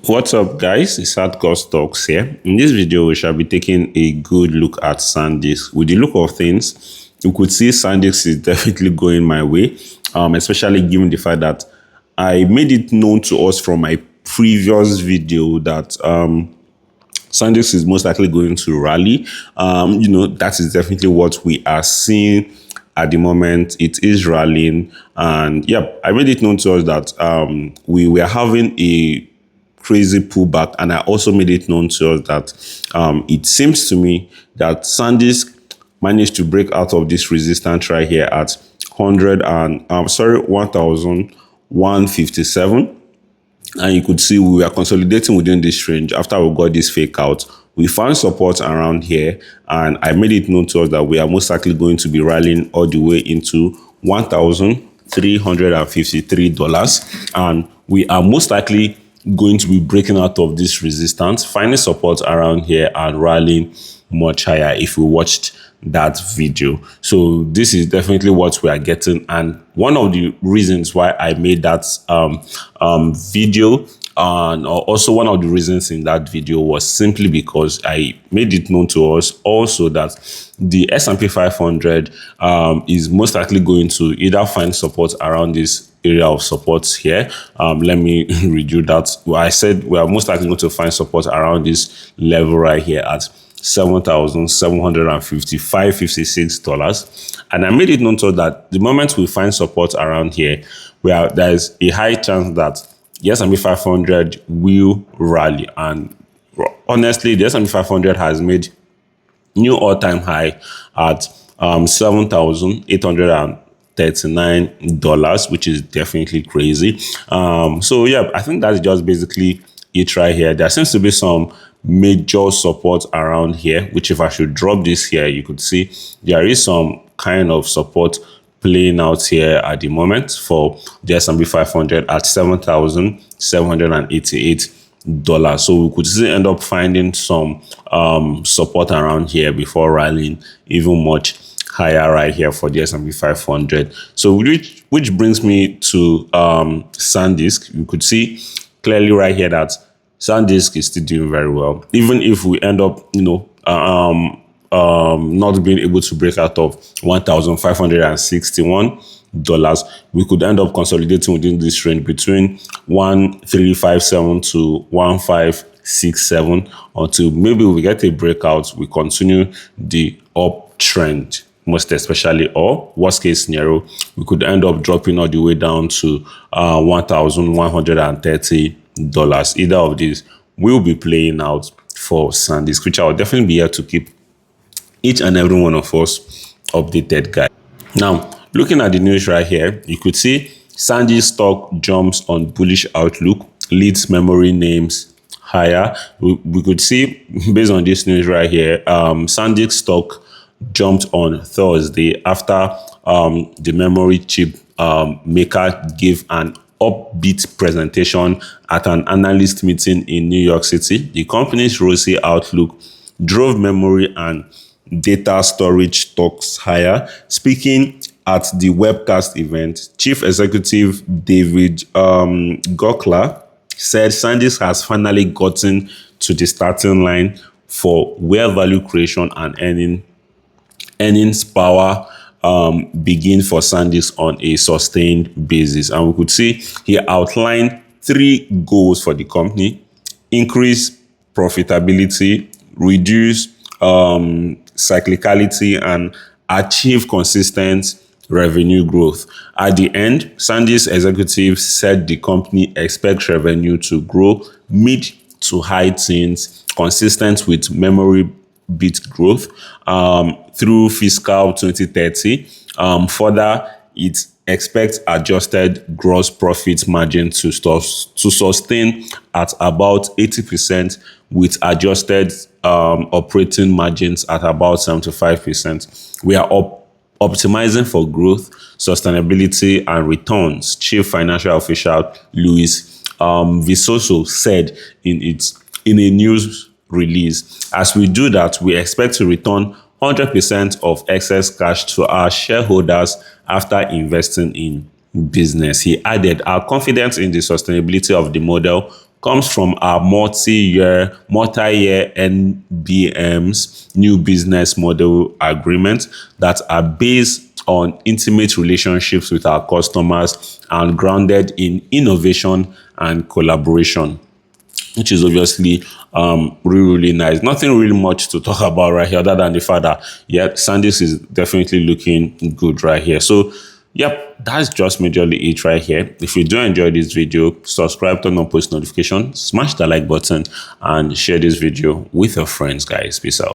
What's up, guys? It's Hardcore Talks here. In this video, we shall be taking a good look at SanDisk. With the look of things, you could see SanDisk is definitely going my way, especially given the fact that I made it known to us from my previous video that SanDisk is most likely going to rally. That is definitely what we are seeing at the moment. It is rallying, and I made it known to us that we were having a crazy pullback, and I also made it known to us that it seems to me that SanDisk managed to break out of this resistance right here at 1,157. And you could see we were consolidating within this range. After we got this fake out, we found support around here, and I made it known to us that we are most likely going to be rallying all the way into $1,353, and we are most likely going to be breaking out of this resistance, finding support around here and rallying much higher if we watched that video. So this is definitely what we are getting, and one of the reasons why I made that video, and also one of the reasons in that video was simply because I made it known to us also that the S&P 500 is most likely going to either find support around this area of support here. Let me redo that. I said we are most likely going to find support around this level right here at $7,755.56, and I made it known to that the moment we find support around here, there's a high chance that the S&P 500 will rally. And honestly, the S&P 500 has made new all-time high at $7,839, which is definitely crazy. I think that's just basically it right here. There seems to be some major support around here, which if I should drop this here, you could see there is some kind of support playing out here at the moment for the S&P 500 at $7,788. So we could still end up finding some support around here before rallying even much higher right here for the S&P 500. So which brings me to SanDisk. You could see clearly right here that SanDisk is still doing very well, even if we end up not being able to break out of $1,561, we could end up consolidating within this range between 1,357 to 1,567 until maybe we get a breakout, we continue the uptrend, most especially, or worst case scenario, we could end up dropping all the way down to $1,130. Either of these will be playing out for SanDisk, which I will definitely be here to keep each and every one of us updated, guys. Now, looking at the news right here, you could see SanDisk stock jumps on bullish outlook, leads memory names higher. We could see, based on this news right here, SanDisk stock jumped on Thursday after the memory chip maker gave an upbeat presentation at an analyst meeting in New York City. The company's rosy outlook drove memory and data storage stocks higher. Speaking at the webcast event, Chief Executive David Goeckeler said SanDisk has finally gotten to the starting line for where value creation and earnings power begin for SanDisk on a sustained basis. And we could see he outlined 3 goals for the company: increase profitability, reduce cyclicality, and achieve consistent revenue growth. At the end, SanDisk executives said the company expects revenue to grow mid to high teens, consistent with memory bit growth through fiscal 2030. Further, it expects adjusted gross profit margin to sustain at about 80%, with adjusted operating margins at about 75%. We are optimizing for growth, sustainability, and returns, Chief Financial Officer Luis Visoso said in a news release. As we do that, we expect to return 100% of excess cash to our shareholders after investing in business. He added, our confidence in the sustainability of the model comes from our multi-year NBMs, new business model agreements, that are based on intimate relationships with our customers and grounded in innovation and collaboration, which is obviously really nice. Nothing really much to talk about right here other than the fact that, yeah, SanDisk is definitely looking good right here. So, yep, that's just majorly it right here. If you do enjoy this video, subscribe, turn on post notification, smash the like button, and share this video with your friends, guys. Peace out.